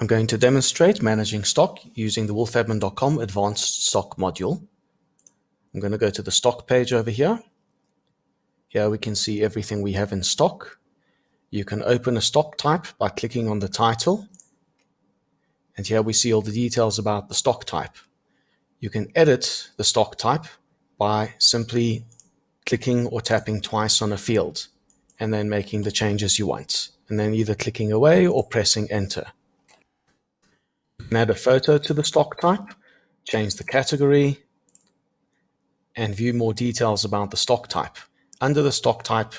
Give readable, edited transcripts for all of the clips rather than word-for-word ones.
I'm going to demonstrate managing stock using the wolfadmin.com advanced stock module. I'm going to go to the stock page over here. Here we can see everything we have in stock. You can open a stock type by clicking on the title. And here we see all the details about the stock type. You can edit the stock type by simply clicking or tapping twice on a field and then making the changes you want, and then either clicking away or pressing enter. You can add a photo to the stock type, change the category, and view more details about the stock type. Under the stock type,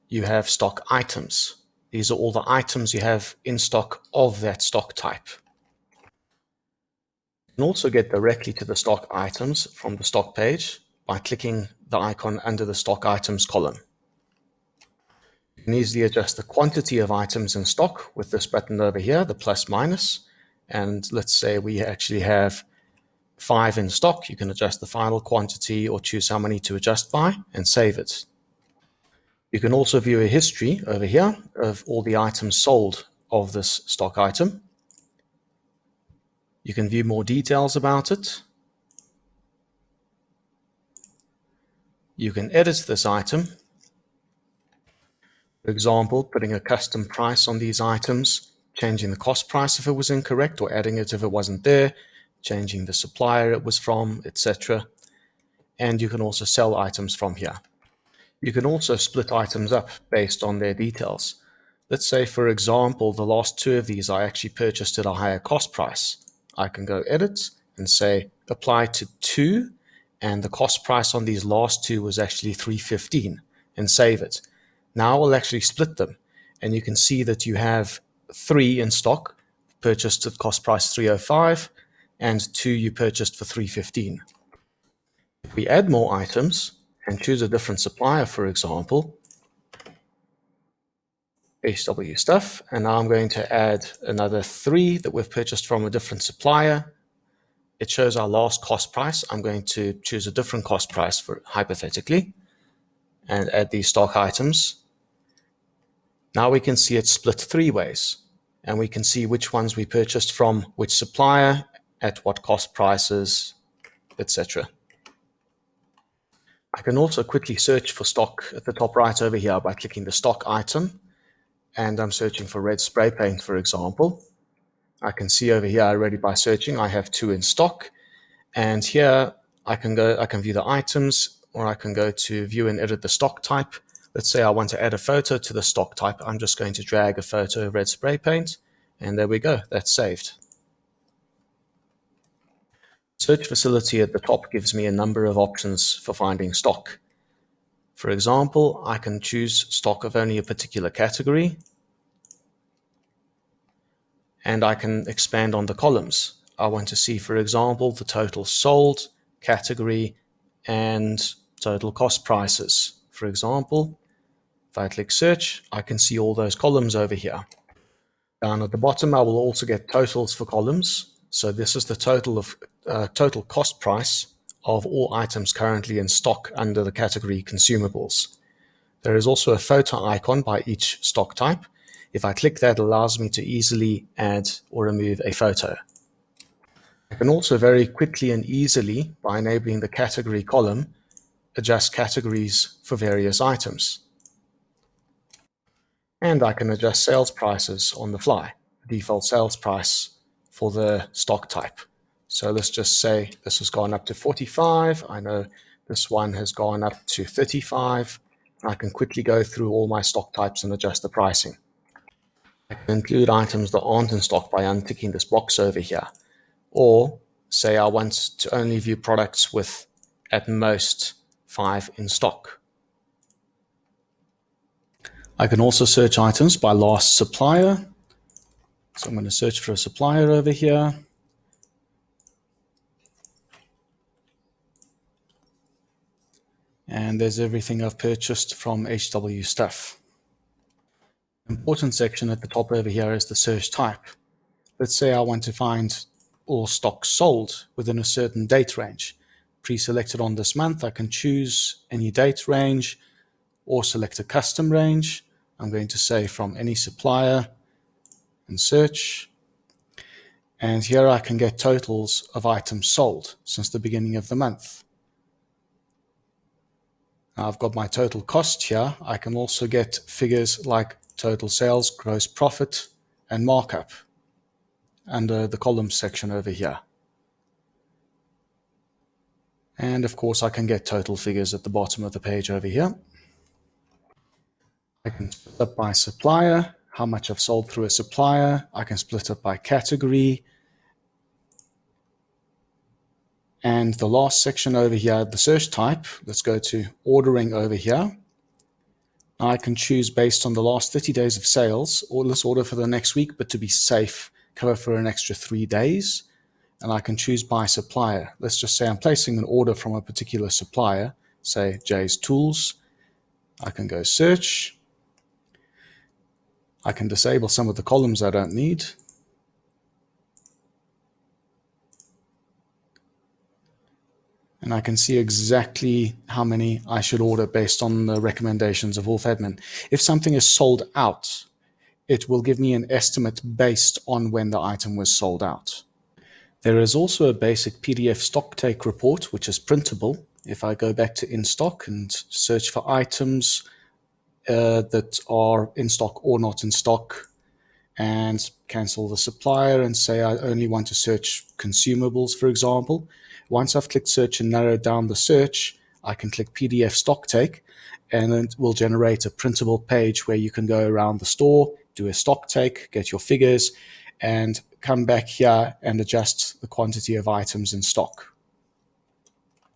you have stock items. These are all the items you have in stock of that stock type. You can also get directly to the stock items from the stock page by clicking the icon under the stock items column. You can easily adjust the quantity of items in stock with this button over here, the plus minus. And let's say we actually have 5 in stock. You can adjust the final quantity or choose how many to adjust by and save it. You can also view a history over here of all the items sold of this stock item. You can view more details about it. You can edit this item. For example, putting a custom price on these items, changing the cost price if it was incorrect or adding it if it wasn't there, changing the supplier it was from, etc. And you can also sell items from here. You can also split items up based on their details. Let's say, for example, the last 2 of these I actually purchased at a higher cost price. I can go edit and say apply to 2, and the cost price on these last 2 was actually $3.15, and save it. Now I'll actually split them, and you can see that you have 3 in stock purchased at cost price $3.05 and 2 you purchased for $3.15. If we add more items and choose a different supplier, for example, HW Stuff, and now I'm going to add another 3 that we've purchased from a different supplier. It shows our last cost price. I'm going to choose a different cost price for hypothetically and add these stock items. Now we can see it split 3 ways, and we can see which ones we purchased from which supplier, at what cost prices, etc. I can also quickly search for stock at the top right over here by clicking the stock item, and I'm searching for red spray paint, for example. I can see over here already by searching I have 2 in stock, and here I can view the items, or I can go to view and edit the stock type. Let's say I want to add a photo to the stock type. I'm just going to drag a photo of red spray paint, and there we go, that's saved. Search facility at the top gives me a number of options for finding stock. For example, I can choose stock of only a particular category, and I can expand on the columns. I want to see, for example, the total sold, category, and total cost prices. For example, if I click search, I can see all those columns over here. Down at the bottom, I will also get totals for columns. So this is the total cost price of all items currently in stock under the category consumables. There is also a photo icon by each stock type. If I click that, it allows me to easily add or remove a photo. I can also very quickly and easily, by enabling the category column, adjust categories for various items. And I can adjust sales prices on the fly, the default sales price for the stock type. So let's just say this has gone up to 45. I know this one has gone up to 35. I can quickly go through all my stock types and adjust the pricing. I can include items that aren't in stock by unticking this box over here. Or say I want to only view products with at most 5 in stock. I can also search items by last supplier. So I'm going to search for a supplier over here. And there's everything I've purchased from HW Stuff. Important section at the top over here is the search type. Let's say I want to find all stock sold within a certain date range. Pre-selected on this month, I can choose any date range or select a custom range. I'm going to say from any supplier and search. And here I can get totals of items sold since the beginning of the month. Now I've got my total cost here. I can also get figures like total sales, gross profit, and markup under the columns section over here. And of course I can get total figures at the bottom of the page over here. I can split up by supplier, how much I've sold through a supplier. I can split up by category. And the last section over here, the search type, let's go to ordering over here. I can choose based on the last 30 days of sales, or let's order for the next week, but to be safe, cover for an extra 3 days. And I can choose by supplier. Let's just say I'm placing an order from a particular supplier, say Jay's Tools. I can go search. I can disable some of the columns I don't need. And I can see exactly how many I should order based on the recommendations of WolfAdmin. If something is sold out, it will give me an estimate based on when the item was sold out. There is also a basic PDF stock take report, which is printable. If I go back to in stock and search for items that are in stock or not in stock, and cancel the supplier and say I only want to search consumables, for example. Once I've clicked search and narrowed down the search, I can click PDF stock take, and it will generate a printable page where you can go around the store, do a stock take, get your figures, and come back here and adjust the quantity of items in stock.